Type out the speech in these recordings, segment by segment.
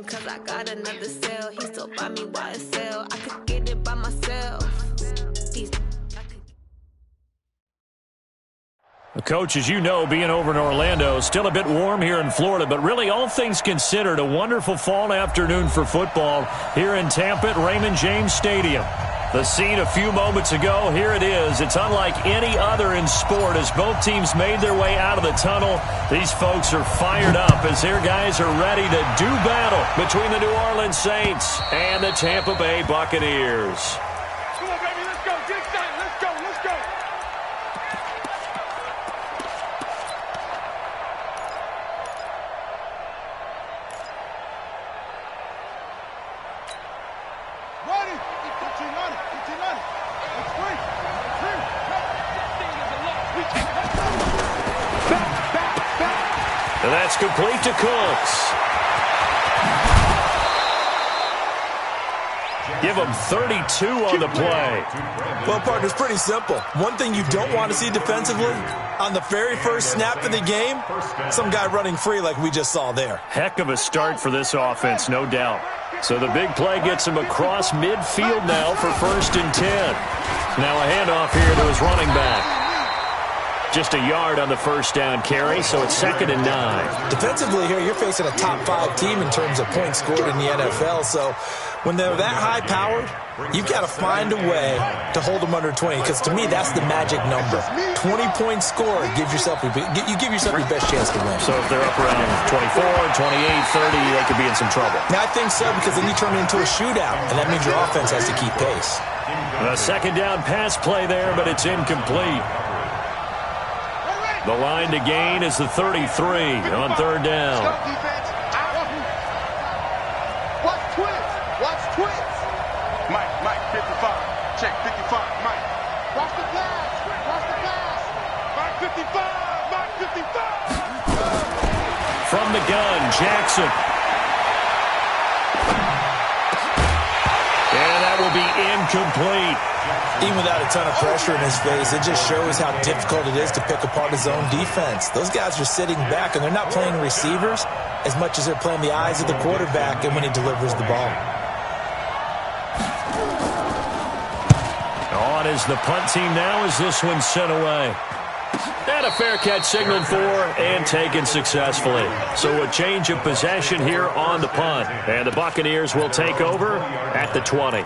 Cause I got another cell, he still buy me YSL. I could get it by myself. Coach, as you know, being over in Orlando, still a bit warm here in Florida, but really all things considered, a wonderful fall afternoon for football here in Tampa at Raymond James Stadium. The scene a few moments ago, here it is. It's unlike any other in sport as both teams made their way out of the tunnel. These folks are fired up as their guys are ready to do battle between the New Orleans Saints and the Tampa Bay Buccaneers. Come on, baby, let's go. Get excited. Let's go. Let's go. Ready. Get your money. Get your money. It's free. Free. That thing is a lot. We can't. Back. And that's complete to Cooks. Give him 32 on the play. Well, partner, it's pretty simple. One thing you don't want to see defensively, on the very first snap of the game, some guy running free like we just saw there. Heck of a start for this offense, no doubt. So the big play gets him across midfield now for 1st and 10. Now a handoff here to his running back. Just a yard on the first down carry, so it's 2nd and 9. Defensively here, you're facing a top 5 team in terms of points scored in the NFL, so when they're that high-powered, you've got to find a way to hold them under 20, because to me, that's the magic number. 20 points scored, you give yourself your best chance to win. So if they're up around 24, 28, 30, they could be in some trouble. Now, I think so, because then you turn it into a shootout, and that means your offense has to keep pace. A 2nd down pass play there, but it's incomplete. The line to gain is the 33 on 3rd down. Watch twins. Watch twins. Mike, 55. Check 55. Mike. Watch the pass. Watch the pass. Mike 55. Mike 55. From the gun, Jackson. And that will be incomplete. Even without a ton of pressure in his face, it just shows how difficult it is to pick apart his own defense. Those guys are sitting back, and they're not playing receivers as much as they're playing the eyes of the quarterback and when he delivers the ball. On is the punt team now as this one's sent away. And a fair catch signaled for and taken successfully. So a change of possession here on the punt. And the Buccaneers will take over at the 20.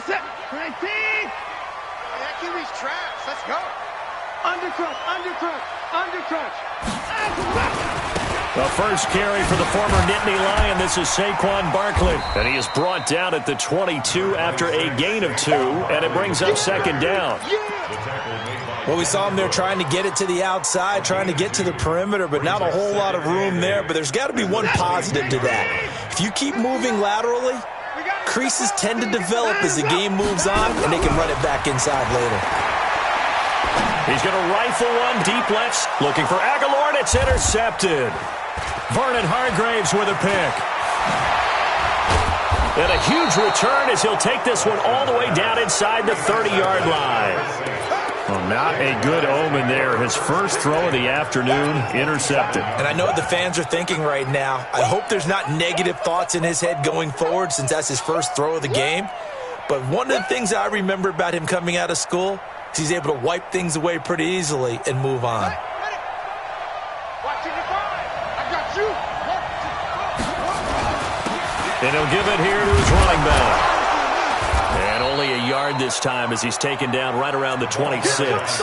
Set. 19. Hey, that QB's trash. Let's go. Undercrunch. The first carry for the former Nittany Lion. This is Saquon Barkley. And he is brought down at the 22 after a gain of 2. And it brings up 2nd down. Well, we saw him there trying to get it to the outside, trying to get to the perimeter, but not a whole lot of room there. But there's got to be one positive to that. If you keep moving laterally, creases tend to develop as the game moves on, and they can run it back inside later. He's going to rifle one deep left, looking for Aguilar, and it's intercepted. Vernon Hargraves with a pick. And a huge return as he'll take this one all the way down inside the 30-yard line. Well, not a good omen there. His first throw of the afternoon intercepted. And I know what the fans are thinking right now. I hope there's not negative thoughts in his head going forward since that's his first throw of the game. But one of the things I remember about him coming out of school is he's able to wipe things away pretty easily and move on. And he'll give it here to his running back. And only a yard this time as he's taken down right around the 26.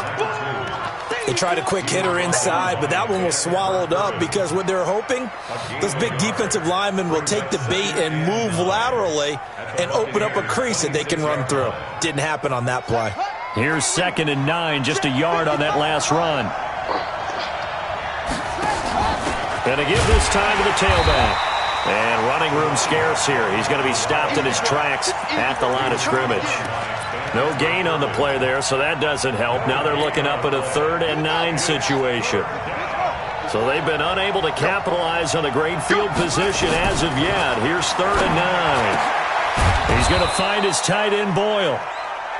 They tried a quick hitter inside, but that one was swallowed up because what they're hoping, those big defensive linemen will take the bait and move laterally and open up a crease that they can run through. Didn't happen on that play. Here's 2nd and 9, just a yard on that last run. And a give this time to the tailback. And running room scarce here. He's going to be stopped in his tracks at the line of scrimmage. No gain on the play there, so that doesn't help. Now they're looking up at a 3rd and 9 situation. So they've been unable to capitalize on the great field position as of yet. Here's 3rd and 9. He's going to find his tight end Boyle.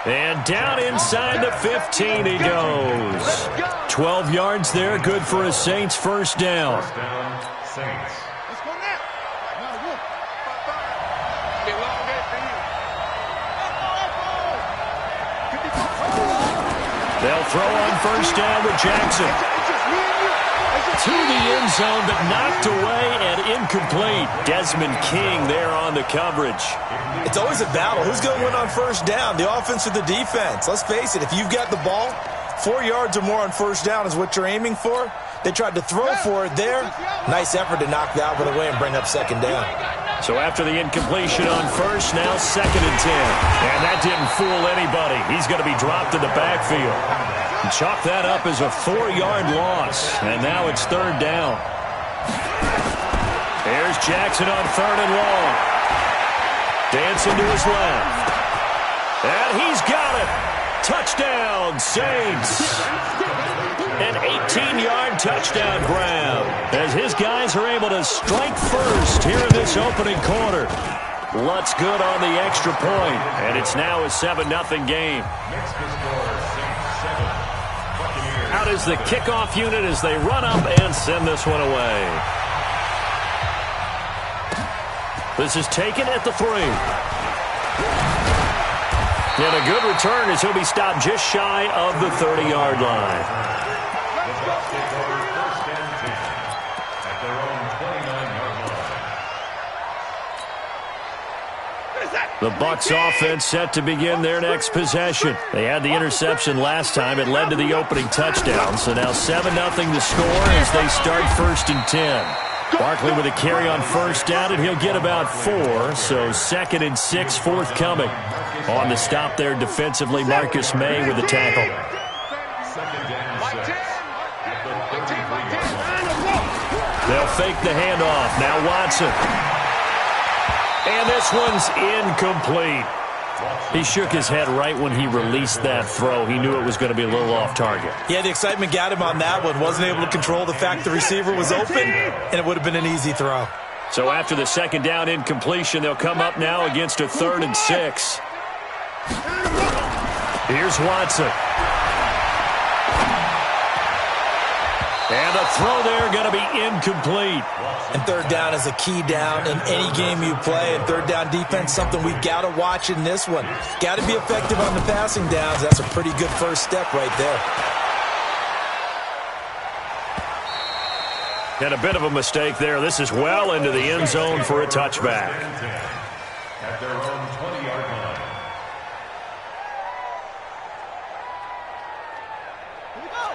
And down inside the 15 he goes. 12 yards there, good for a Saints first down. They'll throw on first down with Jackson. To the end zone, but knocked away and incomplete. Desmond King there on the coverage. It's always a battle. Who's going to win on first down, the offense or the defense? Let's face it, if you've got the ball, 4 yards or more on first down is what you're aiming for. They tried to throw for it there. Nice effort to knock that one away and bring up second down. So after the incompletion on first, now 2nd and 10. And that didn't fool anybody. He's going to be dropped in the backfield. Chalk that up as a 4-yard loss. And now it's 3rd down. Here's Jackson on 3rd and long. Dancing to his left. And he's got it. Touchdown, Saints. An 18-yard touchdown grab as his guys are able to strike first here in this opening quarter. Lutz good on the extra point, and it's now a 7-0 game. Out is the kickoff unit as they run up and send this one away. This is taken at the 3. And a good return as he'll be stopped just shy of the 30-yard line. The Bucks offense set to begin their next possession. They had the interception last time. It led to the opening touchdown. So now 7-0 to score as they start 1st and 10. Barkley with a carry on first down, and he'll get about 4. So 2nd and 6 forthcoming. On the stop there defensively, Marcus May with the tackle. They'll fake the handoff. Now Watson. And this one's incomplete. He shook his head right when he released that throw. He knew it was going to be a little off target. Yeah, the excitement got him on that one. Wasn't able to control the fact the receiver was open, and it would have been an easy throw. So after the 2nd down incompletion, they'll come up now against a 3rd and 6. Here's Watson. And a throw there going to be incomplete. And 3rd down is a key down in any game you play. And 3rd down defense, something we've got to watch in this one. Got to be effective on the passing downs. That's a pretty good first step right there. And a bit of a mistake there. This is well into the end zone for a touchback. At their own 20-yard line.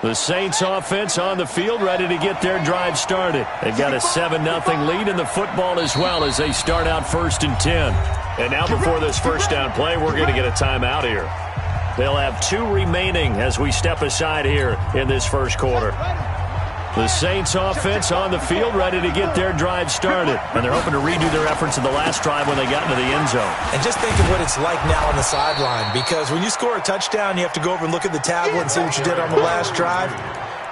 The Saints offense on the field, ready to get their drive started. They've got a 7-0 lead in the football as well as they start out 1st and 10. And now before this first down play, we're going to get a timeout here. They'll have 2 remaining as we step aside here in this first quarter. The Saints offense on the field, ready to get their drive started. And they're hoping to redo their efforts in the last drive when they got into the end zone. And just think of what it's like now on the sideline, because when you score a touchdown, you have to go over and look at the tablet and see what you did on the last drive.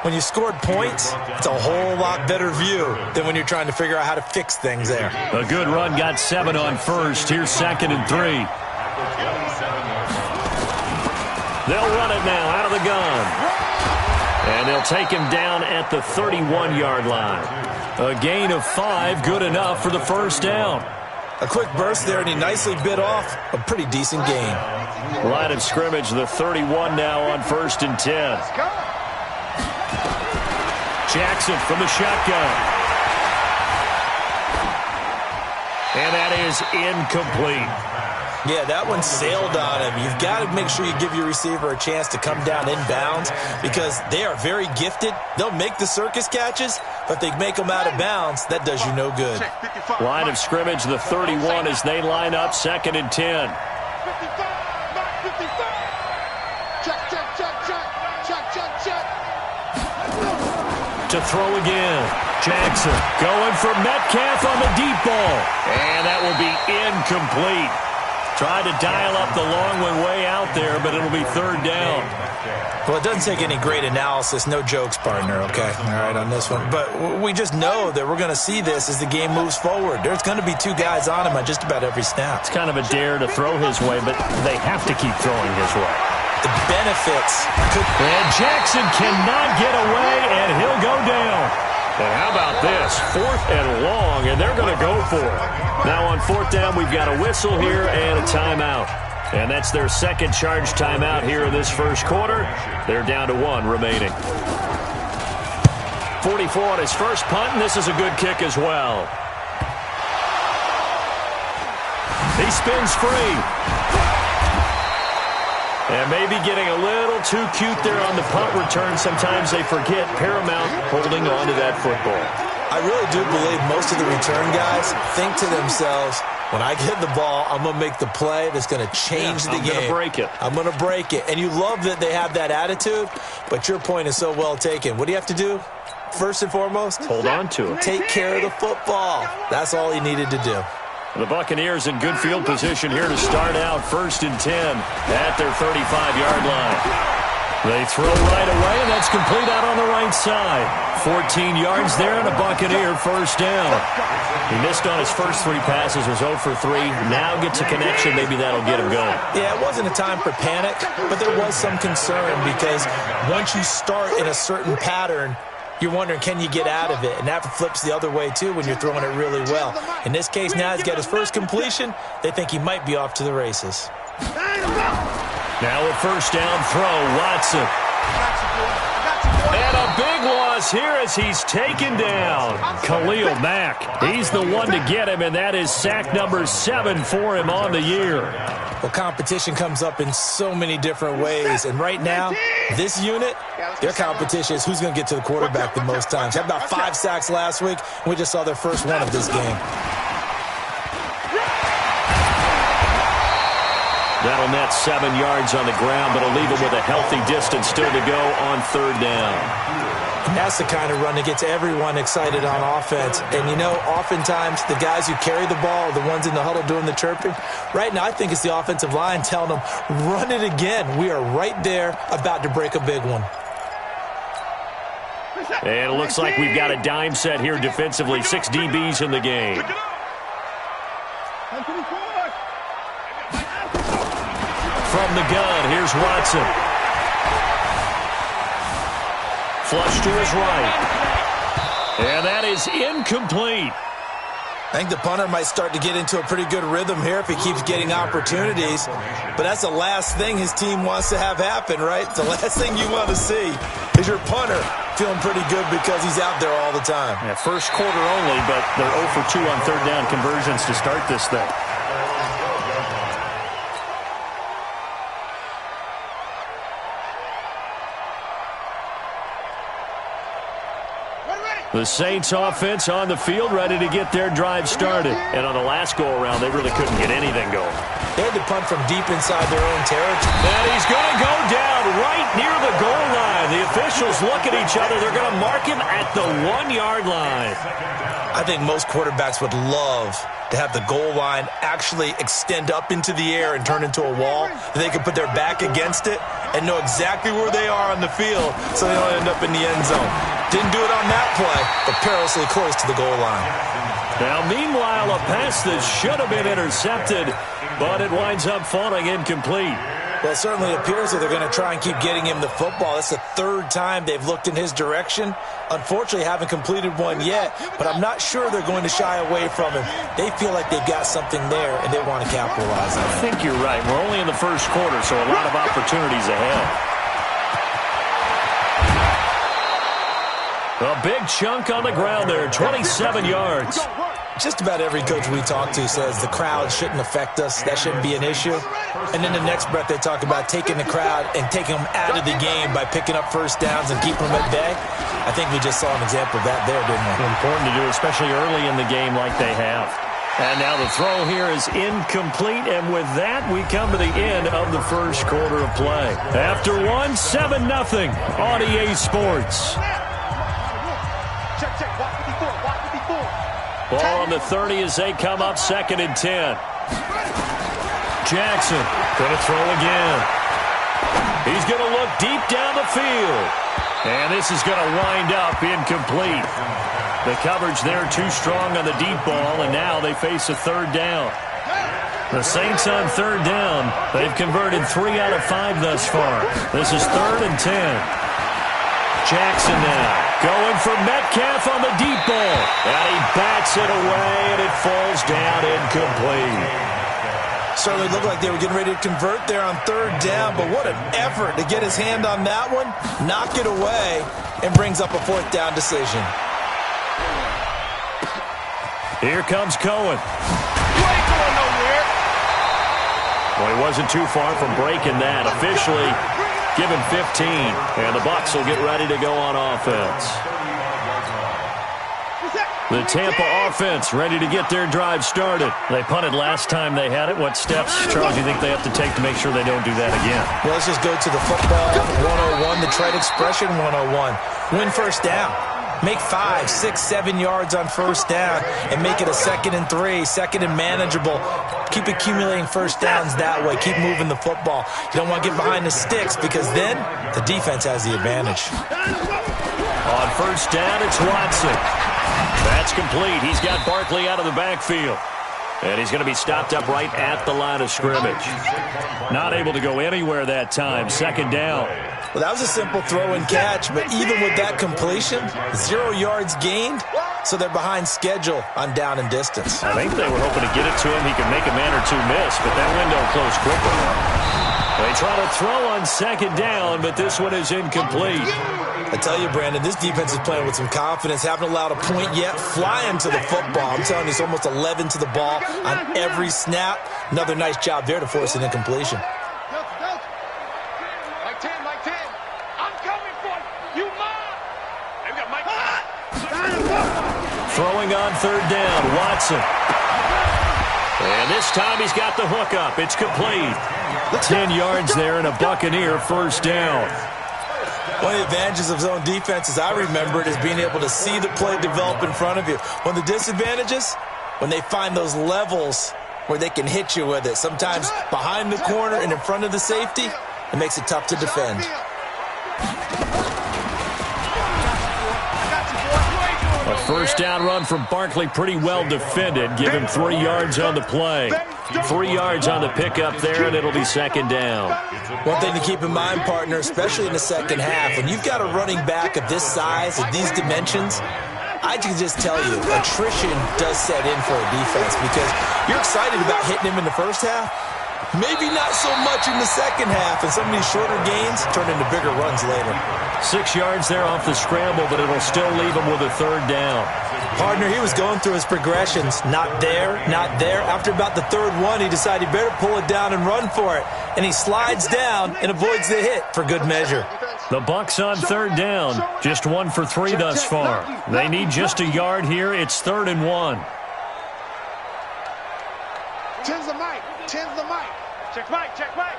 When you scored points, it's a whole lot better view than when you're trying to figure out how to fix things there. A good run, got 7 on first. Here's 2nd and 3. They'll run it now out of the gun. And they'll take him down at the 31-yard line. A gain of 5, good enough for the first down. A quick burst there, and he nicely bit off a pretty decent gain. Line of scrimmage, the 31 now on 1st and 10. Jackson from the shotgun. And that is incomplete. Yeah, that one sailed on him. You've got to make sure you give your receiver a chance to come down inbounds because they are very gifted. They'll make the circus catches, but they make them out of bounds. That does you no good. Line of scrimmage, the 31 as they line up 2nd and 10. To throw again. Jackson going for Metcalf on the deep ball. And that will be incomplete. Tried to dial up the long one way out there, but it'll be 3rd down. Well, it doesn't take any great analysis. No jokes, partner, okay? All right, on this one. But we just know that we're going to see this as the game moves forward. There's going to be 2 guys on him on just about every snap. It's kind of a dare to throw his way, but they have to keep throwing his way. The benefits could... And Jackson cannot get away, and he'll go down. And how about this? 4th and long, and they're going to go for it. Now on 4th down, we've got a whistle here and a timeout. And that's their second charge timeout here in this first quarter. They're down to 1 remaining. 44 on his first punt, and this is a good kick as well. He spins free. And maybe getting a little too cute there on the punt return. Sometimes they forget paramount holding on to that football. I really do believe most of the return guys think to themselves, when I get the ball, I'm going to make the play that's going to change the game. I'm going to break it. I'm going to break it. And you love that they have that attitude, but your point is so well taken. What do you have to do? First and foremost, hold on to it. Take care of the football. That's all he needed to do. The Buccaneers in good field position here to start out 1st and 10 at their 35-yard line. They throw right away, and that's complete out on the right side. 14 yards there, and a Buccaneer first down. He missed on his first 3 passes, was 0 for 3. Now gets a connection. Maybe that'll get him going. Yeah, it wasn't a time for panic, but there was some concern because once you start in a certain pattern, you're wondering, can you get out of it? And that flips the other way, too, when you're throwing it really well. In this case, now he's got his first completion. They think he might be off to the races. Now a first down throw, Watson. And a big loss here as he's taken down. Khalil Mack. He's the one to get him, and that is sack number 7 for him on the year. Well, competition comes up in so many different ways. And right now, this unit, their competition is who's going to get to the quarterback the most times. Had about 5 sacks last week. We just saw their first one of this game. That'll net 7 yards on the ground, but it'll leave him with a healthy distance still to go on 3rd down. And that's the kind of run that gets everyone excited on offense. And, you know, oftentimes the guys who carry the ball are the ones in the huddle doing the chirping. Right now, I think it's the offensive line telling them, run it again. We are right there about to break a big one. And it looks like we've got a dime set here defensively. 6 DBs in the game. From the gun, here's Watson. Flush to his right. And that is incomplete. I think the punter might start to get into a pretty good rhythm here if he keeps getting opportunities. But that's the last thing his team wants to have happen, right? The last thing you want to see is your punter feeling pretty good because he's out there all the time. Yeah, first quarter only, but they're 0 for 2 on 3rd down conversions to start this thing. The Saints offense on the field, ready to get their drive started. And on the last go-around, they really couldn't get anything going. They had to punt from deep inside their own territory. And he's going to go down right near the goal line. The officials look at each other. They're going to mark him at the 1-yard line. I think most quarterbacks would love to have the goal line actually extend up into the air and turn into a wall. They can put their back against it and know exactly where they are on the field so they don't end up in the end zone. Didn't do it on that play, but perilously close to the goal line. Now, meanwhile, a pass that should have been intercepted, but it winds up falling incomplete. Well, it certainly appears that they're going to try and keep getting him the football. That's the 3rd time they've looked in his direction. Unfortunately, haven't completed one yet, but I'm not sure they're going to shy away from him. They feel like they've got something there, and they want to capitalize on it. I think you're right. We're only in the first quarter, so a lot of opportunities ahead. A big chunk on the ground there, 27 yards. Just about every coach we talk to says the crowd shouldn't affect us. That shouldn't be an issue. And then the next breath they talk about taking the crowd and taking them out of the game by picking up first downs and keeping them at bay. I think we just saw an example of that there, didn't we? Important to do, especially early in the game like they have. And now the throw here is incomplete, and with that, we come to the end of the first quarter of play. After one, 7-0 on EA Sports. Ball on the 30 as they come up 2nd and 10. Jackson going to throw again. He's going to look deep down the field. And this is going to wind up incomplete. The coverage there too strong on the deep ball, and now they face a 3rd down. The Saints on 3rd down. They've converted 3 out of 5 thus far. This is 3rd and 10. Jackson now. Going for Metcalf on the deep ball. And he bats it away, and it falls down incomplete. Certainly looked like they were getting ready to convert there on third down, but what an effort to get his hand on that one, knock it away, and brings up a fourth down decision. Here comes Cohen. You ain't going nowhere. Well, he wasn't too far from breaking that. Officially given 15, and the Bucks will get ready to go on offense. The Tampa offense ready to get their drive started. They punted last time they had it. What steps, Charles, do you think they have to take to make sure they don't do that again? Well, let's just go to the football 101, the trade expression 101. Win first down. Make 5, 6, 7 yards on first down and make it a 2nd and 3, 2nd and manageable. Keep accumulating first downs that way. Keep moving the football. You don't want to get behind the sticks because then the defense has the advantage. On first down, it's Watson. That's complete. He's got Barkley out of the backfield. And he's going to be stopped up right at the line of scrimmage. Not able to go anywhere that time. 2nd down. Well, that was a simple throw and catch, but even with that completion, 0 yards gained, so they're behind schedule on down and distance. I think they were hoping to get it to him. He could make a man or two miss, but that window closed quickly. They try to throw on 2nd down, but this one is incomplete. I tell you, Brandon, this defense is playing with some confidence. Haven't allowed a point yet. Flying to the football. I'm telling you, it's almost 11 to the ball on every snap. Another nice job there to force an incompletion. Mike 10, Mike 10. I'm coming for you. You mine. They've got Mike. Throwing on 3rd down, Watson. And this time he's got the hook up. It's complete. 10 yards there and a Buccaneer first down. One of the advantages of zone defense, as I remember it, is being able to see the play develop in front of you. One of the disadvantages, when they find those levels where they can hit you with it. Sometimes behind the corner and in front of the safety, it makes it tough to defend. A first down run from Barkley, pretty well defended. Give him 3 yards on the play. 3 yards on the pickup there, and it'll be 2nd down. One thing to keep in mind, partner, especially in the second half, when you've got a running back of this size, of these dimensions, I can just tell you, attrition does set in for a defense because you're excited about hitting him in the first half. Maybe not so much in the second half, and some of these shorter gains turn into bigger runs later. 6 yards there off the scramble, but it'll still leave him with a 3rd down. Partner, he was going through his progressions. Not there, not there. After about the 3rd one, he decided he better pull it down and run for it. And he slides down and avoids the hit for good measure. The Bucks on 3rd down. Just 1 for 3 thus far. They need just a yard here. It's 3rd and 1. 10's the mic. 10's the mic. Check Mike. Check Mike.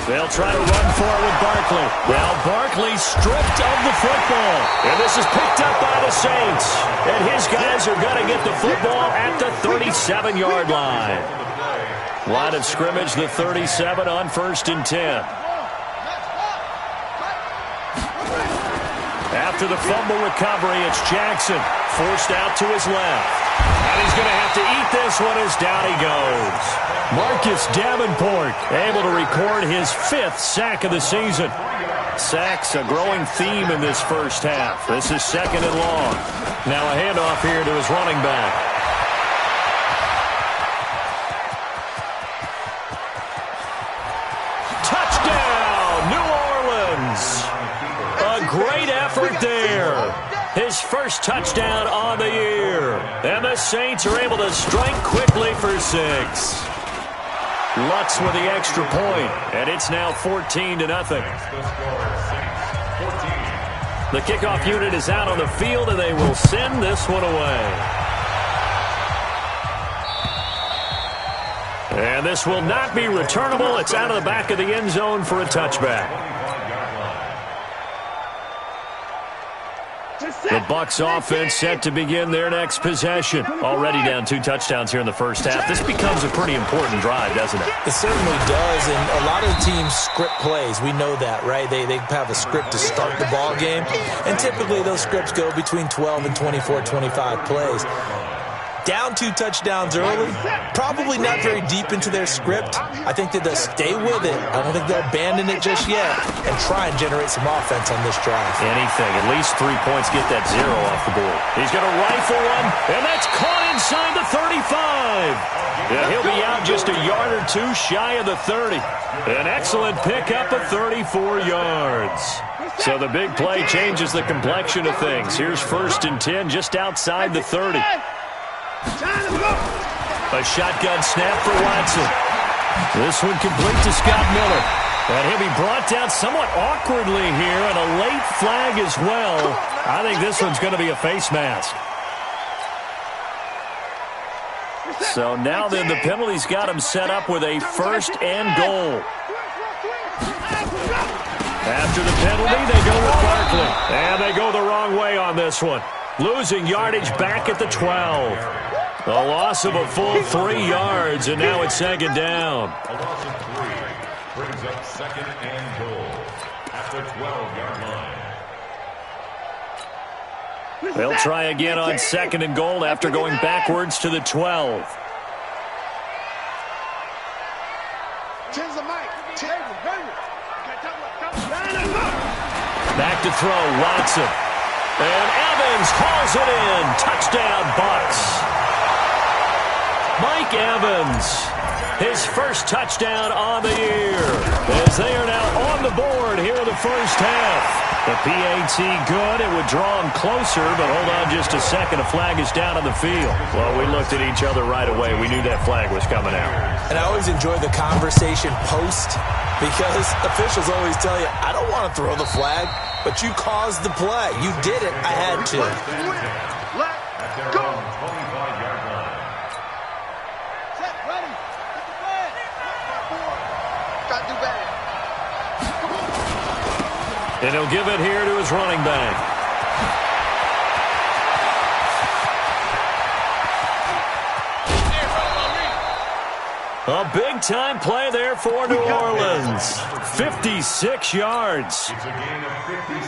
They'll try to run for it with Barkley. Now Barkley stripped of the football. And this is picked up by the Saints. And his guys are going to get the football at the 37-yard line. Line of scrimmage, the 37 on 1st and 10. After the fumble recovery, it's Jackson. Forced out to his left. And he's going to have to eat this one as down he goes. Marcus Davenport able to record his 5th sack of the season. Sacks a growing theme in this first half. This is 2nd and long. Now a handoff here to his running back. Touchdown, New Orleans. A great effort there. His first touchdown on the year. And the Saints are able to strike quickly for 6. Lutz with the extra point, and it's now 14-0. The kickoff unit is out on the field, and they will send this one away. And this will not be returnable. It's out of the back of the end zone for a touchback. The Bucks offense set to begin their next possession. Already down 2 touchdowns here in the first half. This becomes a pretty important drive, doesn't it? It certainly does, and a lot of teams script plays. We know that, right? They have a script to start the ball game, and typically those scripts go between 12 and 24, 25 plays. Down 2 touchdowns early, probably not very deep into their script. I think that they'll stay with it. I don't think they'll abandon it just yet and try and generate some offense on this drive. Anything, at least 3 points, get that 0 off the board. He's going to rifle one, and that's caught inside the 35. Yeah, he'll be out just a yard or two shy of the 30. An excellent pickup of 34 yards. So the big play changes the complexion of things. Here's 1st and 10 just outside the 30. A shotgun snap for Watson. This one complete to Scott Miller. And he'll be brought down somewhat awkwardly here, and a late flag as well. I think this one's going to be a face mask. So now then the penalty's got him set up with a 1st and goal. After the penalty, they go with Barkley. And they go the wrong way on this one. Losing yardage back at the 12. A loss of a full 3 yards, and now it's 2nd down. A loss of 3 brings up 2nd and goal at the 12-yard line. They'll try again on 2nd and goal after going backwards to the 12. Back to throw, Watson. And Evans hauls it in. Touchdown, Bucks. Mike Evans, his first touchdown on the year, as they are now on the board here in the first half. The PAT good. It would draw him closer, but hold on just a second. A flag is down on the field. Well, we looked at each other right away. We knew that flag was coming out. And I always enjoy the conversation post, because officials always tell you, I don't want to throw the flag, but you caused the play. You did it. I had to. Let's go. 25-yard line. Set, ready. Get the flag. Got to do better. And he'll give it here to his running back. A big-time play there for New Orleans. 56 yards.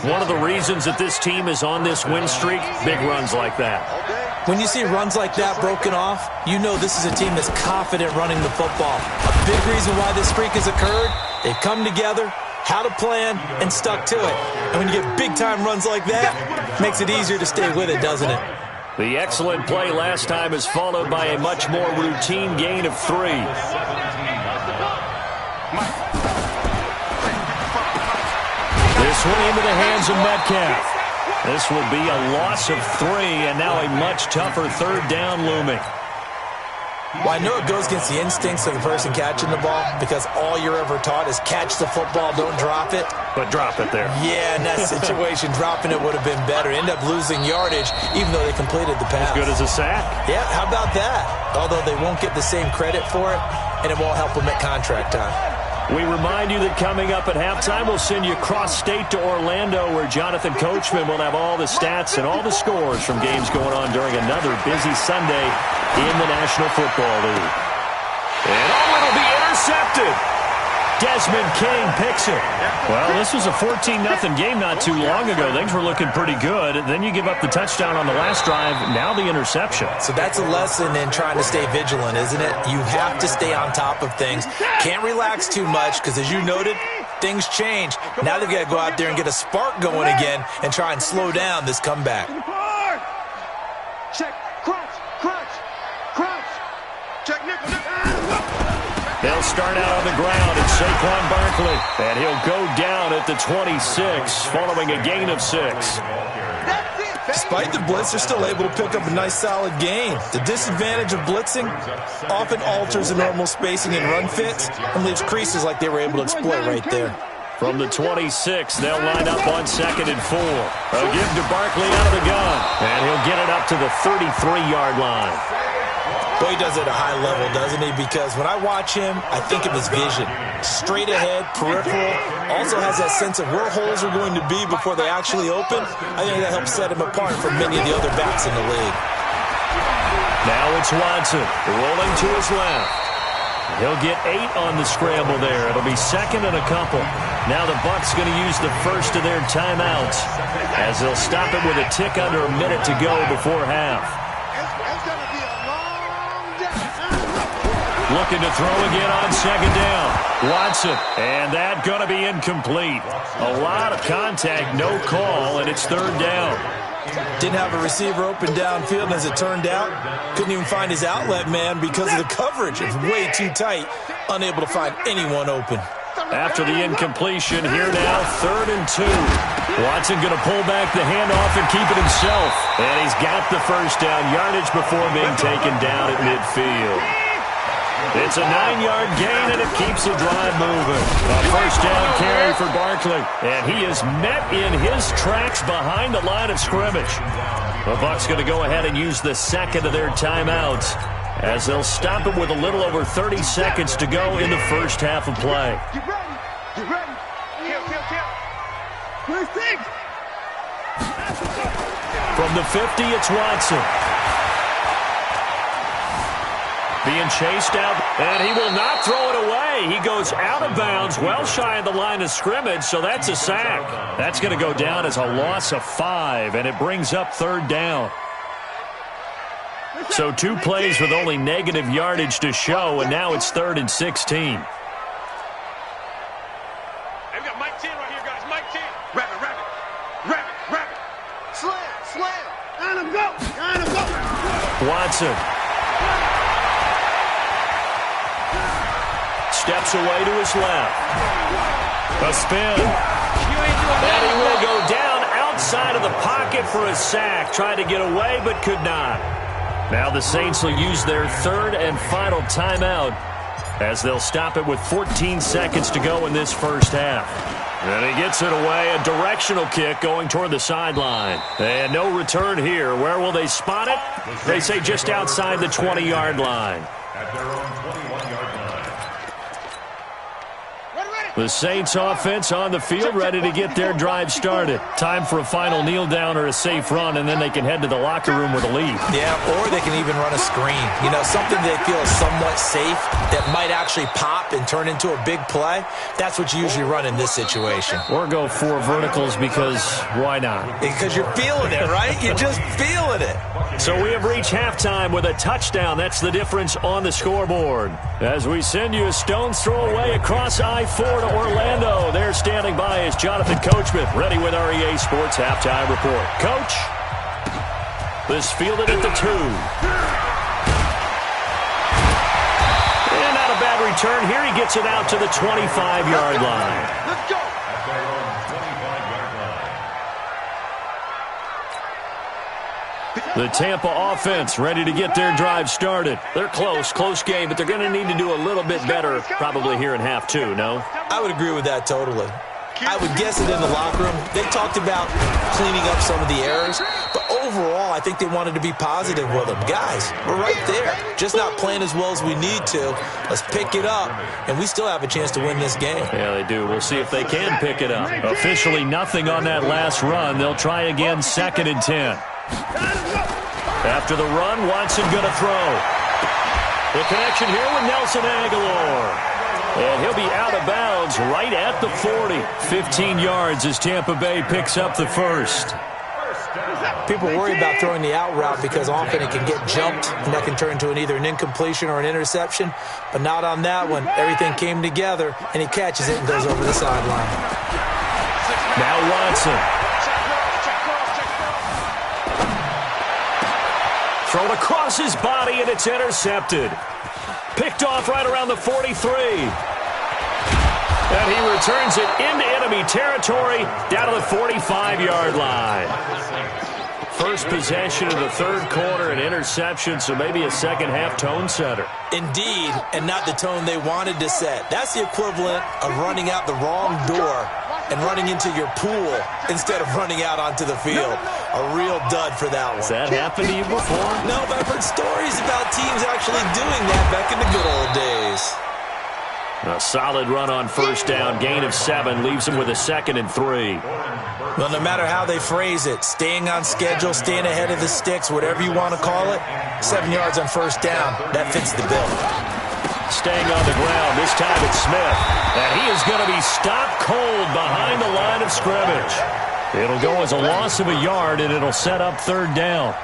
One of the reasons that this team is on this win streak, big runs like that. When you see runs like that broken off, you know this is a team that's confident running the football. A big reason why this streak has occurred, they've come together, had a plan, and stuck to it. And when you get big-time runs like that, it makes it easier to stay with it, doesn't it? The excellent play last time is followed by a much more routine gain of 3. This one into the hands of Metcalf. This will be a loss of 3, and now a much tougher 3rd down looming. Well, I know it goes against the instincts of the person catching the ball, because all you're ever taught is catch the football, don't drop it. But drop it there. Yeah, in that situation, dropping it would have been better. End up losing yardage, even though they completed the pass. As good as a sack. Yeah, how about that? Although they won't get the same credit for it, and it won't help them at contract time. We remind you that coming up at halftime, we'll send you cross-state to Orlando, where Jonathan Coachman will have all the stats and all the scores from games going on during another busy Sunday in the National Football League. And it'll be intercepted. Desmond King picks it. Well, this was a 14-0 game not too long ago. Things were looking pretty good. Then you give up the touchdown on the last drive. Now the interception. So that's a lesson in trying to stay vigilant, isn't it? You have to stay on top of things. Can't relax too much, because as you noted, things change. Now they've got to go out there and get a spark going again and try and slow down this comeback. Check, crunch, crunch, crunch. Check, nickel. They'll start out on the ground at Saquon Barkley, and he'll go down at the 26 following a gain of 6. Despite the blitz, they're still able to pick up a nice solid gain. The disadvantage of blitzing often alters the normal spacing and run fits and leaves creases like they were able to exploit right there. From the 26, they'll line up on 2nd and 4. A give to Barkley out of the gun, and he'll get it up to the 33-yard line. Boy, he does it at a high level, doesn't he? Because when I watch him, I think of his vision. Straight ahead, peripheral, also has that sense of where holes are going to be before they actually open. I think that helps set him apart from many of the other backs in the league. Now it's Watson, rolling to his left. He'll get 8 on the scramble there. It'll be 2nd and a couple. Now the Bucks going to use the first of their timeouts, as they'll stop it with a tick under a minute to go before half. It's going to be a long Looking to throw again on second down. Watson, and that going to be incomplete. A lot of contact, no call, and it's third down. Didn't have a receiver open downfield, and as it turned out, couldn't even find his outlet man because of the coverage. It's way too tight, unable to find anyone open. After the incompletion, here now, 3rd and 2. Watson going to pull back the handoff and keep it himself. And he's got the first down yardage before being taken down at midfield. It's a 9-yard gain, and it keeps the drive moving. A first down carry for Barkley. And he is met in his tracks behind the line of scrimmage. The Bucks going to go ahead and use the second of their timeouts, as they'll stop it with a little over 30 seconds to go in the first half of play. Get ready. Get ready. Kill. First thing. From the 50, it's Watson. Being chased out, and he will not throw it away. He goes out of bounds, well shy of the line of scrimmage, so that's a sack. That's going to go down as a loss of 5, and it brings up third down. So 2 plays with only negative yardage to show, and now it's 3rd and 16. Hey, we got Mike 10 right here, guys. Mike 10. Rabbit. Slam. Let him go. Watson steps away to his left. A spin. And he will go down outside of the pocket for a sack. Tried to get away, but could not. Now the Saints will use their 3rd and final timeout, as they'll stop it with 14 seconds to go in this first half. And he gets it away, a directional kick going toward the sideline. And no return here. Where will they spot it? They say just outside the 20-yard line. At their own 21-yard line. The Saints offense on the field, ready to get their drive started. Time for a final kneel down or a safe run, and then they can head to the locker room with a lead. Yeah, or they can even run a screen. You know, something they feel is somewhat safe that might actually pop and turn into a big play. That's what you usually run in this situation. Or go 4 verticals, because why not? Because you're feeling it, right? You're just feeling it. So we have reached halftime with a touchdown. That's the difference on the scoreboard. As we send you a stone's throw away across I-4 to Orlando. There standing by is Jonathan Coachman, ready with our EA Sports Halftime Report. Coach, this fielded at the 2. And not a bad return here. He gets it out to the 25-yard line. Let's go. At their own 25-yard line. The Tampa offense ready to get their drive started. They're close game, but they're going to need to do a little bit better probably here in half 2, no? I would agree with that totally. I would guess it in the locker room. They talked about cleaning up some of the errors, but overall, I think they wanted to be positive with them. Guys, we're right there. Just not playing as well as we need to. Let's pick it up, and we still have a chance to win this game. Yeah, they do. We'll see if they can pick it up. Officially nothing on that last run. They'll try again, 2nd and 10. After the run, Watson going to throw. The connection here with Nelson Aguilar. And he'll be out of bounds right at the 40. 15 yards as Tampa Bay picks up the first. People worry about throwing the out route because often it can get jumped, and that can turn into either an incompletion or an interception. But not on that one. Everything came together, and he catches it and goes over the sideline. Now Watson. Thrown across his body, and it's intercepted. Picked off right around the 43. And he returns it into enemy territory down to the 45-yard line. First possession of the 3rd quarter, an interception, so maybe a second-half tone setter. Indeed, and not the tone they wanted to set. That's the equivalent of running out the wrong door and running into your pool instead of running out onto the field. A real dud for that one. Has that happened to you before? No, but I've heard stories about teams actually doing that back in the good old days. A solid run on first down, gain of 7, leaves him with a 2nd and 3. Well, no matter how they phrase it, staying on schedule, staying ahead of the sticks, whatever you want to call it, 7 yards on first down, that fits the bill. Staying on the ground, this time it's Smith. And he is going to be stopped cold behind the line of scrimmage. It'll go as a loss of a yard, and it'll set up third down.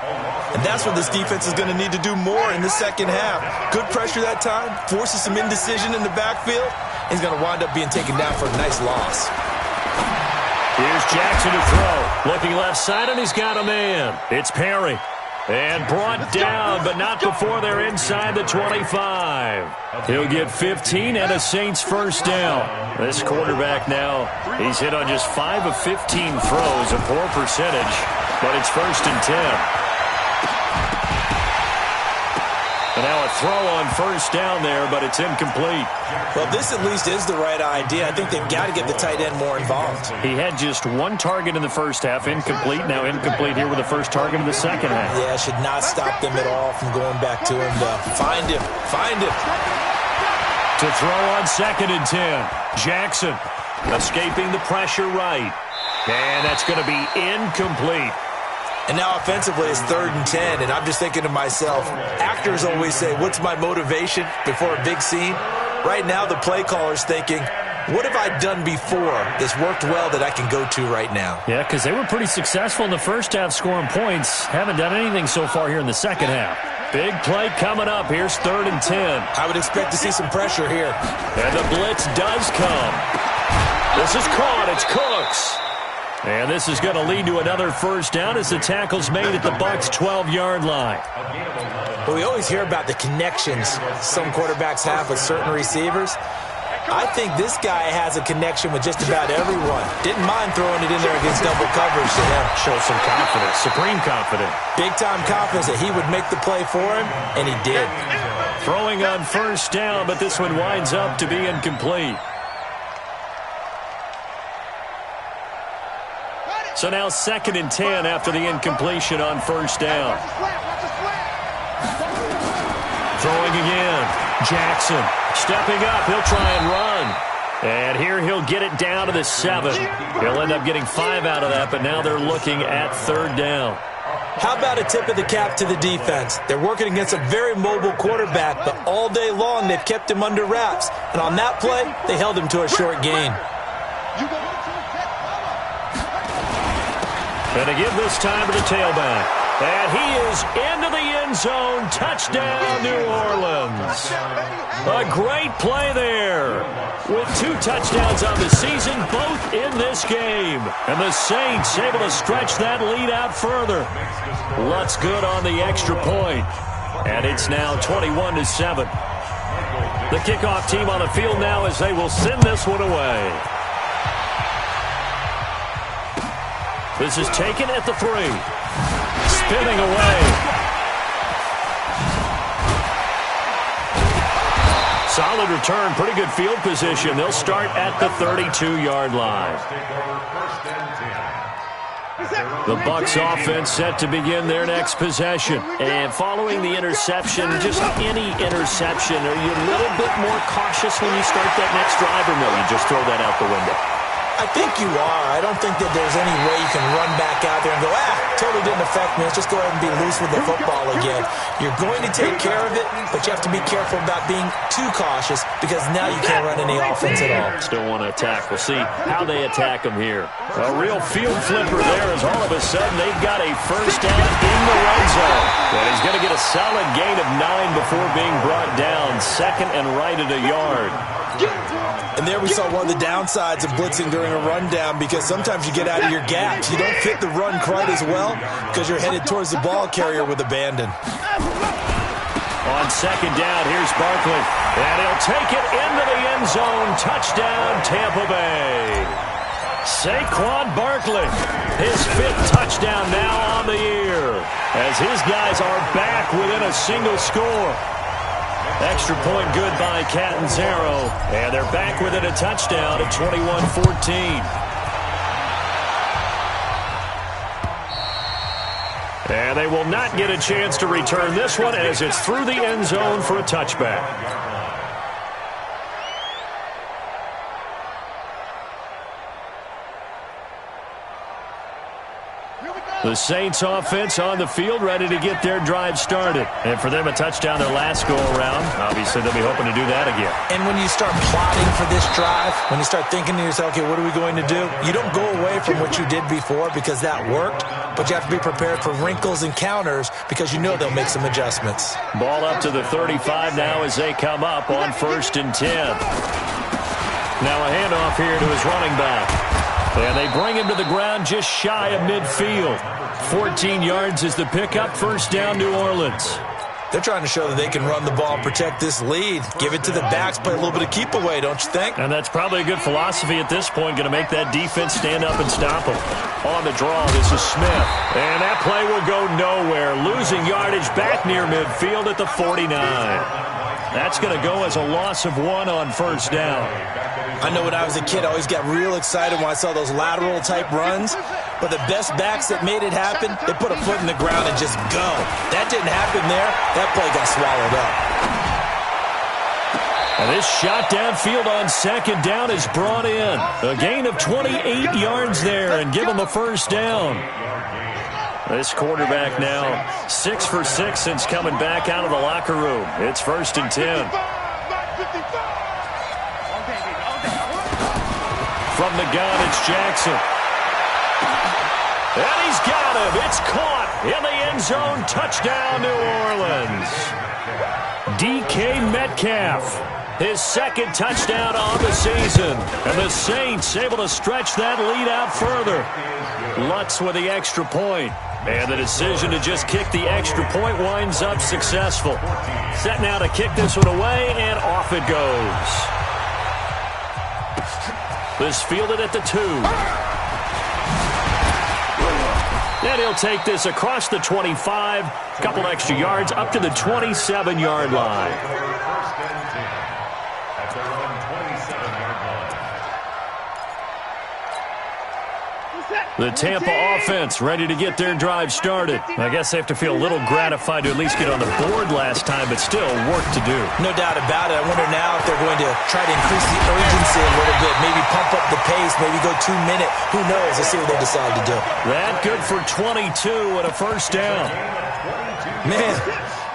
And that's what this defense is going to need to do more in the second half. Good pressure that time, forces some indecision in the backfield. He's going to wind up being taken down for a nice loss. Here's Jackson to throw. Looking left side, and he's got a man. It's Perry. And brought down, but not before they're inside the 25. He'll get 15 and a Saints first down. This quarterback now, he's hit on just 5 of 15 throws, a poor percentage, but it's 1st and 10. And now a throw on first down there, but it's incomplete. Well, this at least is the right idea. I think they've got to get the tight end more involved. He had just 1 target in the first half, incomplete. Now incomplete here with the first target in the second half. Yeah, should not stop them at all from going back to him to find him. To throw on 2nd and 10. Jackson escaping the pressure right. And that's going to be incomplete. And now offensively it's 3rd and 10, and I'm just thinking to myself, actors always say, what's my motivation before a big scene? Right now the play caller's thinking, what have I done before that's worked well that I can go to right now? Yeah, because they were pretty successful in the first half scoring points. Haven't done anything so far here in the second half. Big play coming up. Here's 3rd and 10. I would expect to see some pressure here. And the blitz does come. This is caught. It's Cooks. And this is going to lead to another first down as the tackle's made at the Bucks' 12-yard line. Well, we always hear about the connections some quarterbacks have with certain receivers. I think this guy has a connection with just about everyone. Didn't mind throwing it in there against double coverage to him. Shows some confidence, supreme confidence. Big-time confidence that he would make the play for him, and he did. Throwing on first down, but this one winds up to be incomplete. So now 2nd and 10 after the incompletion on first down. Throwing again. Jackson stepping up. He'll try and run. And here he'll get it down to the 7. He'll end up getting 5 out of that, but now they're looking at 3rd down. How about a tip of the cap to the defense? They're working against a very mobile quarterback, but all day long they've kept him under wraps. And on that play, they held him to a short gain. And to give this time to the tailback. And he is into the end zone. Touchdown, New Orleans. A great play there. With 2 touchdowns on the season, both in this game. And the Saints able to stretch that lead out further. Lutz good on the extra point. And it's now 21-7. The kickoff team on the field now as they will send this one away. This is taken at the 3. Spinning away. Solid return. Pretty good field position. They'll start at the 32-yard line. The Bucks offense set to begin their next possession. And following the interception, just any interception, are you a little bit more cautious when you start that next drive, or no, you just throw that out the window? I think you are. I don't think that there's any way you can run back out there and go, totally didn't affect me. Let's just go ahead and be loose with the football again. You're going to take care of it, but you have to be careful about being too cautious because now you can't run any offense at all. Still want to attack. We'll see how they attack them here. A real field flipper there as all of a sudden they've got a first down in the red zone. And he's going to get a solid gain of 9 before being brought down. 2nd and right at a yard. And there we saw one of the downsides of blitzing during a rundown because sometimes you get out of your gaps. You don't fit the run quite as well because you're headed towards the ball carrier with abandon. On 2nd down, here's Barkley. And he'll take it into the end zone. Touchdown, Tampa Bay. Saquon Barkley, his 5th touchdown now on the year as his guys are back within a single score. Extra point good by Catanzaro. And they're back within a touchdown at 21-14. And they will not get a chance to return this one as it's through the end zone for a touchback. Here we go. The Saints offense on the field, ready to get their drive started. And for them, a touchdown their last go-around. Obviously, they'll be hoping to do that again. And when you start plotting for this drive, when you start thinking to yourself, okay, what are we going to do? You don't go away from what you did before because that worked, but you have to be prepared for wrinkles and counters because you know they'll make some adjustments. Ball up to the 35 now as they come up on 1st and 10. Now a handoff here to his running back. And they bring him to the ground just shy of midfield. 14 yards is the pickup. 1st down, New Orleans. They're trying to show that they can run the ball and protect this lead. Give it to the backs, play a little bit of keep away, don't you think? And that's probably a good philosophy at this point. Going to make that defense stand up and stop them. On the draw, this is Smith. And that play will go nowhere. Losing yardage back near midfield at the 49. That's going to go as a loss of 1 on 1st down. I know when I was a kid, I always got real excited when I saw those lateral-type runs. But the best backs that made it happen, they put a foot in the ground and just go. That didn't happen there. That play got swallowed up. And this shot downfield on 2nd down is brought in. A gain of 28 yards there and give them a 1st down. This quarterback now 6 for 6 since coming back out of the locker room. It's 1st and 10. From the gun, it's Jackson. And he's got him. It's caught in the end zone. Touchdown, New Orleans. DK Metcalf, his 2nd touchdown on the season. And the Saints able to stretch that lead out further. Lutz with the extra point. And the decision to just kick the extra point winds up successful. Set now to kick this one away, and off it goes. This fielded at the 2. And he'll take this across the 25. A couple extra yards up to the 27-yard line. At their own 27-yard line. The Tampa offense ready to get their drive started. I guess they have to feel a little gratified to at least get on the board last time, but still work to do. No doubt about it. I wonder now if they're going to try to increase the urgency a little bit, maybe pump up the pace, maybe go 2 minute. Who knows? Let's see what they decide to do. That good for 22 and a 1st down. Man,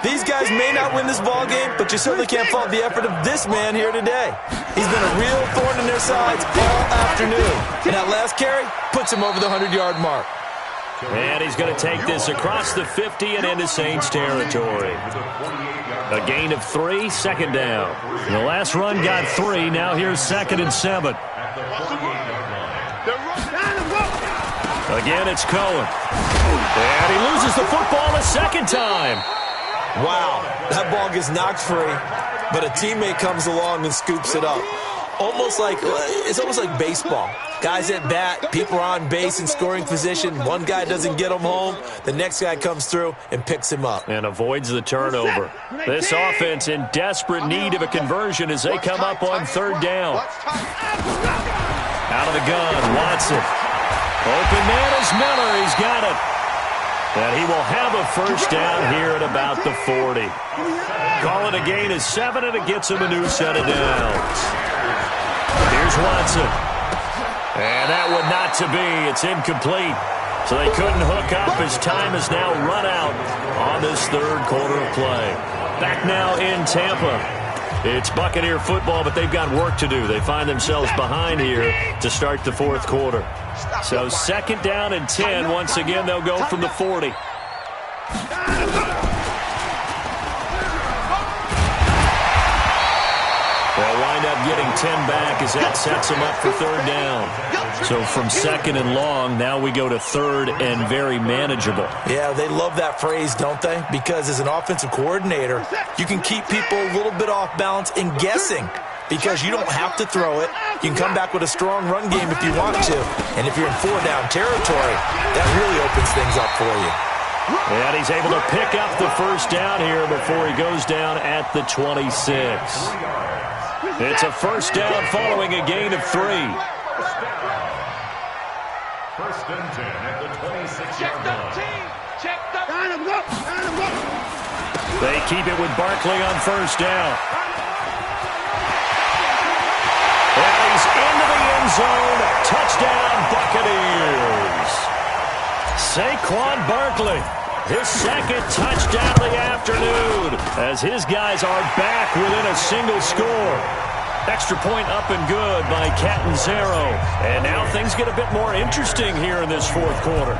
these guys may not win this ball game, but you certainly can't fault the effort of this man here today. He's been a real thorn in their sides all afternoon. And that last carry puts him over the 100-yard mark. And he's going to take this across the 50 and into Saints territory. A gain of 3, 2nd down. The last run got 3. Now here's 2nd and 7. Again, it's Cohen. And he loses the football a 2nd time. Wow, that ball gets knocked free, but a teammate comes along and scoops it up. It's almost like baseball. Guys at bat, people are on base in scoring position. One guy doesn't get him home. The next guy comes through and picks him up. And avoids the turnover. This offense in desperate need of a conversion as they come up on 3rd down. Out of the gun, Watson. Open man is Miller. He's got it. And he will have a 1st down here at about the 40. Call it a gain of 7, and it gets him a new set of downs. Here's Watson. And that would not to be. It's incomplete. So they couldn't hook up as time is now run out on this 3rd quarter of play. Back now in Tampa. It's Buccaneer football, but they've got work to do. They find themselves behind here to start the 4th quarter. So 2nd down and 10. Once again, they'll go from the 40. They'll wind up getting 10 back as that sets them up for 3rd down. So from 2nd and long, now we go to 3rd and very manageable. Yeah, they love that phrase, don't they? Because as an offensive coordinator, you can keep people a little bit off balance and guessing. Because you don't have to throw it. You can come back with a strong run game if you want to. And if you're in 4-down territory, that really opens things up for you. And he's able to pick up the 1st down here before he goes down at the 26. It's a 1st down following a gain of 3. 1st and 10 at the 26-yard line. They keep it with Barkley on 1st down. And he's into the end zone. Touchdown, Buccaneers. Saquon Barkley, his second touchdown of the afternoon, as his guys are back within a single score. Extra point up and good by Catanzaro. And now things get a bit more interesting here in this fourth quarter.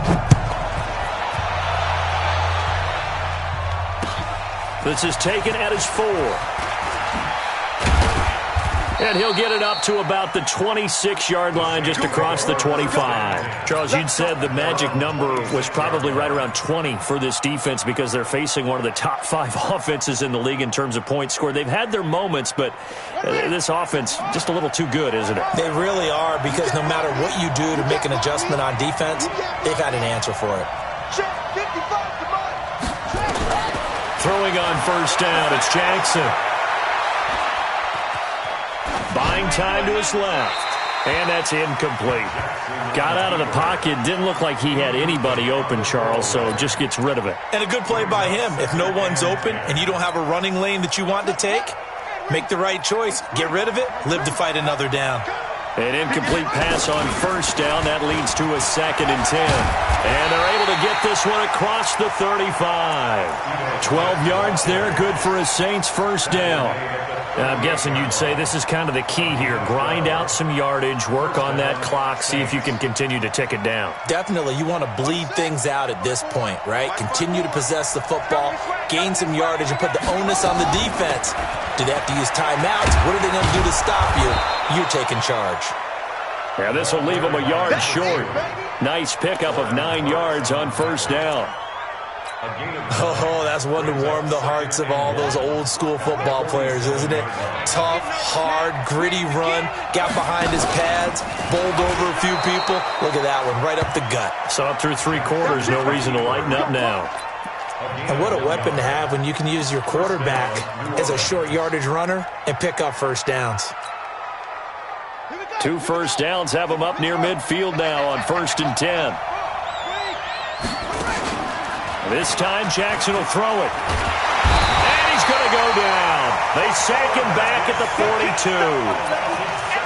This is taken at his 4. And he'll get it up to about the 26-yard line, just across the 25. Charles, you'd said the magic number was probably right around 20 for this defense because they're facing one of the top 5 offenses in the league in terms of points scored. They've had their moments, but this offense just a little too good, isn't it? They really are, because no matter what you do to make an adjustment on defense, they've got an answer for it. Throwing on first down, it's Jackson. Buying time to his left. And that's incomplete. Got out of the pocket. Didn't look like he had anybody open, Charles, so just gets rid of it. And a good play by him. If no one's open and you don't have a running lane that you want to take, make the right choice. Get rid of it. Live to fight another down. An incomplete pass on first down. That leads to a 2nd and 10. And they're able to get this one across the 35. 12 yards there. Good for a Saints first down. I'm guessing you'd say this is kind of the key here. Grind out some yardage, work on that clock, see if you can continue to tick it down. Definitely. You want to bleed things out at this point, right? Continue to possess the football, gain some yardage, and put the onus on the defense. Do they have to use timeouts? What are they going to do to stop you? You're taking charge. Yeah, this will leave them a yard short. Nice pickup of 9 yards on first down. Oh, that's one to warm the hearts of all those old school football players, isn't it? Tough, hard, gritty run, got behind his pads, bowled over a few people. Look at that one, right up the gut. So up through 3 quarters, no reason to lighten up now. And what a weapon to have when you can use your quarterback as a short yardage runner and pick up first downs. 2 first downs have him up near midfield now on 1st and 10. This time, Jackson will throw it. And he's going to go down. They sack him back at the 42.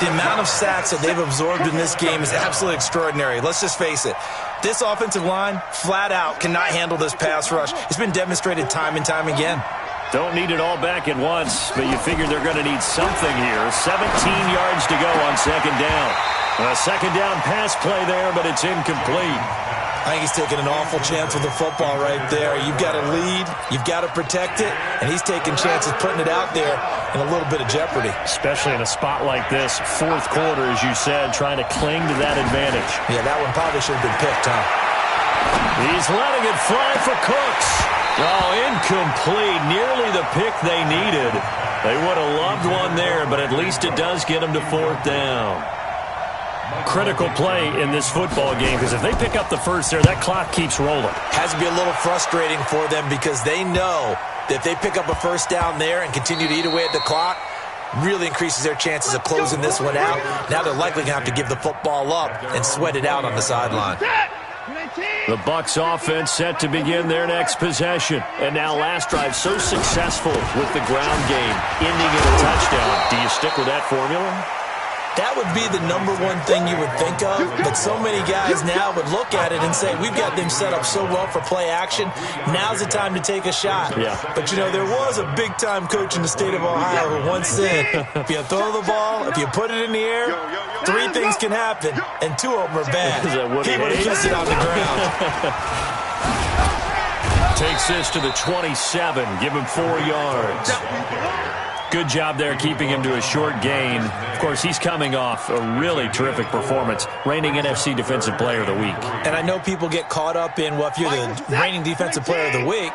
The amount of sacks that they've absorbed in this game is absolutely extraordinary. Let's just face it. This offensive line, flat out, cannot handle this pass rush. It's been demonstrated time and time again. Don't need it all back at once, but you figure they're going to need something here. 17 yards to go on 2nd down. A 2nd down pass play there, but it's incomplete. I think he's taking an awful chance with the football right there. You've got to lead, you've got to protect it, and he's taking chances putting it out there in a little bit of jeopardy. Especially in a spot like this, 4th quarter, as you said, trying to cling to that advantage. Yeah, that one probably should have been picked, huh? He's letting it fly for Cooks. Oh, incomplete. Nearly the pick they needed. They would have loved one there, but at least it does get them to 4th down. Critical play in this football game, because if they pick up the first there, that clock keeps rolling. Has to be a little frustrating for them because they know that if they pick up a first down there and continue to eat away at the clock, really increases their chances of closing this one out. Now they're likely going to have to give the football up and sweat it out on the sideline. The Bucks offense set to begin their next possession. And now last drive so successful with the ground game, ending in a touchdown. Do you stick with that formula? That would be the number one thing you would think of, but so many guys now would look at it and say, we've got them set up so well for play action, now's the time to take a shot. Yeah. But, you know, there was a big-time coach in the state of Ohio who once said, if you throw the ball, if you put it in the air, 3 things can happen, and 2 of them are bad. He would have kissed it on the ground. Takes this to the 27, give him 4 yards. Good job there keeping him to a short gain. Of course, he's coming off a really terrific performance, reigning NFC Defensive Player of the Week. And I know people get caught up in, well, if you're the reigning Defensive Player of the Week,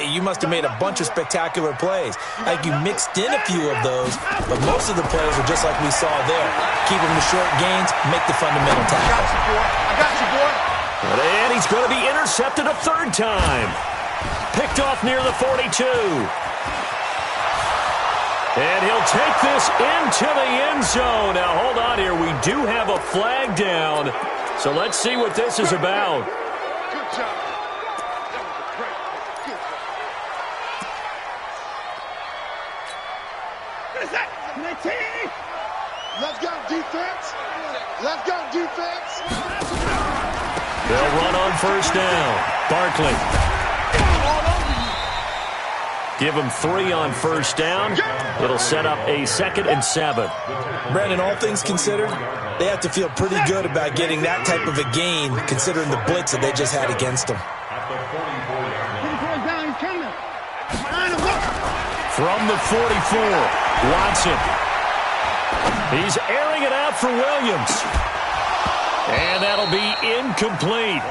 you must have made a bunch of spectacular plays. Like you mixed in a few of those, but most of the plays are just like we saw there. Keep them to short gains, make the fundamental tackle. I got you, boy. And he's going to be intercepted a 3rd time. Picked off near the 42. And he'll take this into the end zone. Now, hold on here. We do have a flag down. So let's see what this is about. Good job. That was a great play. Good job. What is that? Let's go, defense. Let's go, defense. They'll run on first down. Barkley. Give him 3 on first down. It'll set up a 2nd and 7. Brandon, all things considered, they have to feel pretty good about getting that type of a gain, considering the blitz that they just had against them. From the 44, Watson. He's airing it out for Williams. And that'll be incomplete.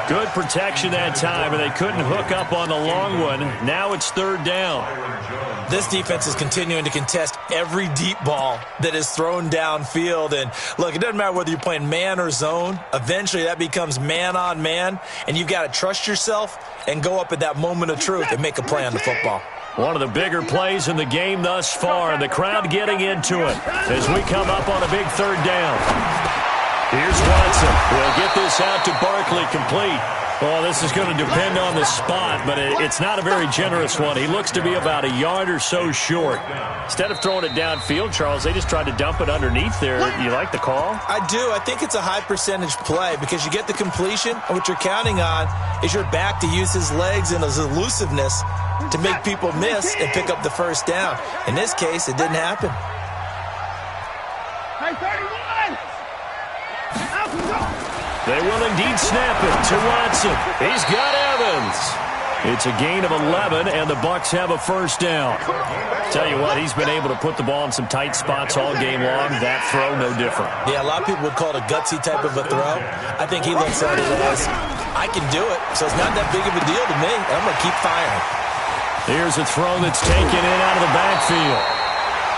Good protection that time, and they couldn't hook up on the long one. Now it's 3rd down. This defense is continuing to contest every deep ball that is thrown downfield. And, look, it doesn't matter whether you're playing man or zone. Eventually that becomes man on man, and you've got to trust yourself and go up at that moment of truth and make a play on the football. One of the bigger plays in the game thus far, and the crowd getting into it as we come up on a big 3rd down. Here's Watson. We'll get this out to Barkley, complete. Well, this is going to depend on the spot, but it's not a very generous one. He looks to be about a yard or so short. Instead of throwing it downfield, Charles, they just tried to dump it underneath there. You like the call? I do. I think it's a high percentage play because you get the completion, and what you're counting on is your back to use his legs and his elusiveness to make people miss and pick up the first down. In this case, it didn't happen. They will indeed snap it to Watson. He's got Evans. It's a gain of 11, and the Bucks have a first down. Tell you what, he's been able to put the ball in some tight spots all game long. That throw, no different. Yeah, a lot of people would call it a gutsy type of a throw. I think he looks at it as, I can do it, so it's not that big of a deal to me. I'm going to keep firing. Here's a throw that's taken in out of the backfield.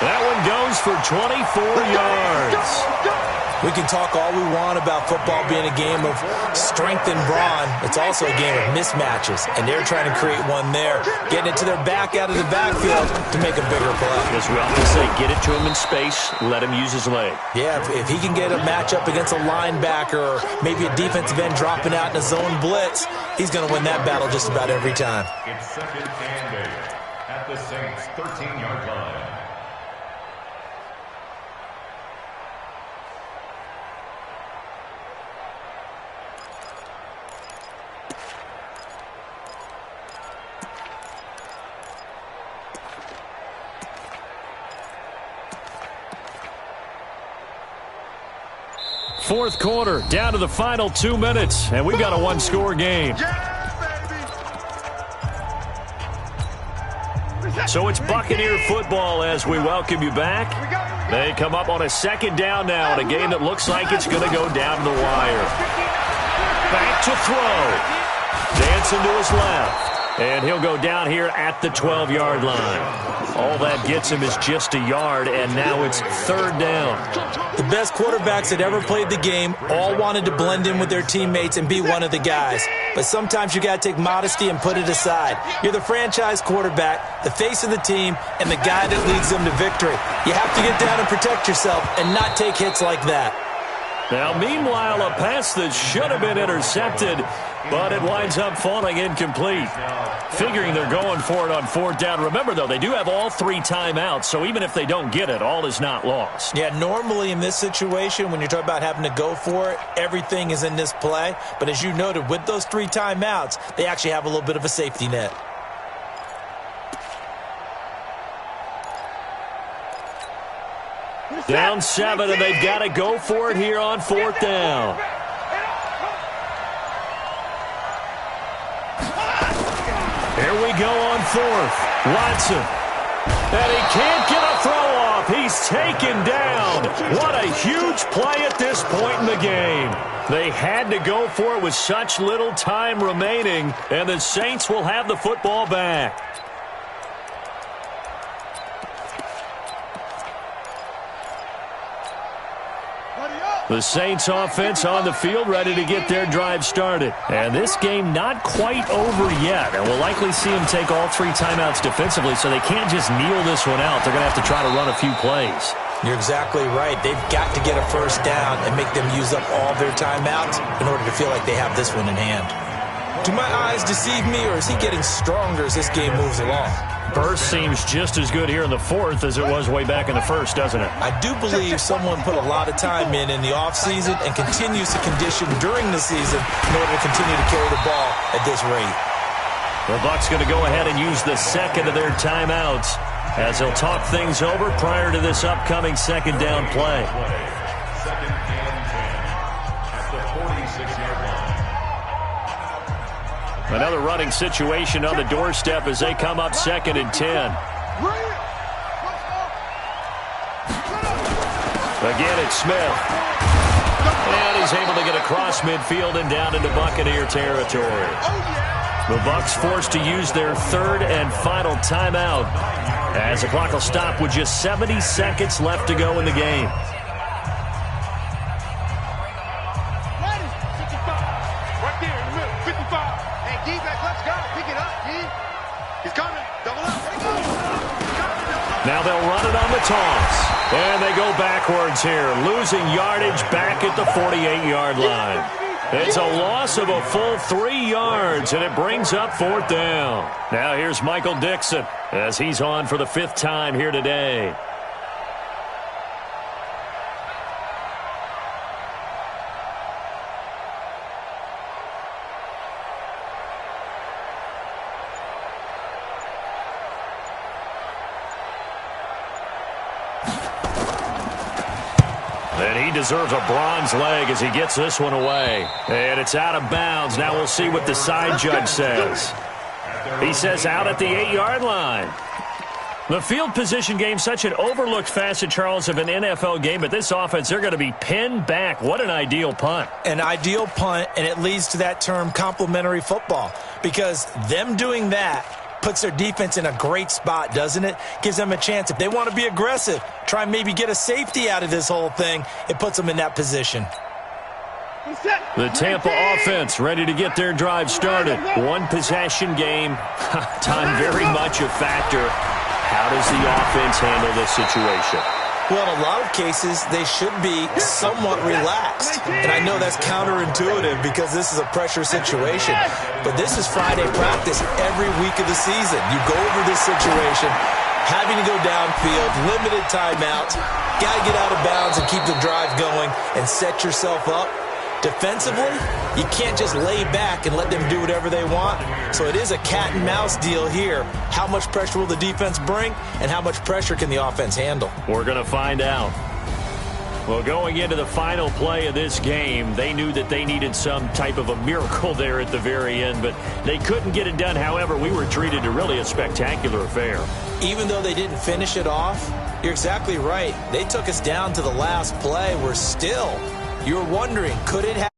That one goes for 24 yards. We can talk all we want about football being a game of strength and brawn. It's also a game of mismatches, and they're trying to create one there, getting it to their back out of the backfield to make a bigger play. As we often say, get it to him in space, let him use his leg. Yeah, if he can get a matchup against a linebacker or maybe a defensive end dropping out in a zone blitz, he's going to win that battle just about every time. It's 2nd and 8 at the Saints' 13-yard line. Fourth quarter, down to the final 2 minutes, and we've got a one-score game. So it's Buccaneer football as we welcome you back. They come up on a 2nd down now in a game that looks like it's going to go down to the wire. Back to throw. Dancing to his left. And he'll go down here at the 12-yard line. All that gets him is just a yard, and now it's 3rd down. The best quarterbacks that ever played the game all wanted to blend in with their teammates and be one of the guys. But sometimes you got to take modesty and put it aside. You're the franchise quarterback, the face of the team, and the guy that leads them to victory. You have to get down and protect yourself and not take hits like that. Now, meanwhile, a pass that should have been intercepted, but it winds up falling incomplete. Figuring they're going for it on 4th down. Remember, though, they do have all 3 timeouts, so even if they don't get it, all is not lost. Yeah, normally in this situation, when you're talking about having to go for it, everything is in this play. But as you noted, with those 3 timeouts, they actually have a little bit of a safety net. Down 7, and they've got to go for it here on 4th down. Here we go on 4th. Watson. And he can't get a throw off. He's taken down. What a huge play at this point in the game. They had to go for it with such little time remaining, and the Saints will have the football back. The Saints offense on the field, ready to get their drive started. And this game not quite over yet. And we'll likely see them take all 3 timeouts defensively, so they can't just kneel this one out. They're going to have to try to run a few plays. You're exactly right. They've got to get a first down and make them use up all their timeouts in order to feel like they have this one in hand. Do my eyes deceive me, or is he getting stronger as this game moves along? Burst seems just as good here in the fourth as it was way back in the first, doesn't it? I do believe someone put a lot of time in the offseason and continues to condition during the season in order to continue to carry the ball at this rate. The Bucks going to go ahead and use the second of their timeouts as they'll talk things over prior to this upcoming second down play. Second and 10 at the 46-yard line. Another running situation on the doorstep as they come up second and 10. Again, it's Smith. And he's able to get across midfield and down into Buccaneer territory. The Bucks forced to use their third and final timeout as the clock will stop with just 70 seconds left to go in the game. Right there in the middle, 55. Hey, D-back, let's go. Pick it up, D. He's coming. Double up. Now they'll run it on the toss. And they go backwards here, losing yardage back at the 48-yard line. It's a loss of a full 3 yards, and it brings up fourth down. Now here's Michael Dixon as he's on for the 5th time here today. And he deserves a bronze leg as he gets this one away. And it's out of bounds. Now we'll see what the side judge says. He says out at the 8-yard line. The field position game, such an overlooked facet, Charles, of an NFL game. But this offense, they're going to be pinned back. What an ideal punt. An ideal punt, and it leads to that term complementary football. Because them doing that puts their defense in a great spot, doesn't it? Gives them a chance. If they want to be aggressive, try and maybe get a safety out of this whole thing, it puts them in that position. The Tampa offense ready to get their drive started. One possession game. Time very much a factor. How does the offense handle this situation? Well, in a lot of cases, they should be somewhat relaxed. And I know that's counterintuitive because this is a pressure situation. But this is Friday practice every week of the season. You go over this situation, having to go downfield, limited timeouts, got to get out of bounds and keep the drive going and set yourself up. Defensively, you can't just lay back and let them do whatever they want. So it is a cat and mouse deal here. How much pressure will the defense bring, and how much pressure can the offense handle? We're going to find out. Well, going into the final play of this game, they knew that they needed some type of a miracle there at the very end, but they couldn't get it done. However, we were treated to really a spectacular affair. Even though they didn't finish it off, you're exactly right. They took us down to the last play. We're still, you're wondering, could it happen?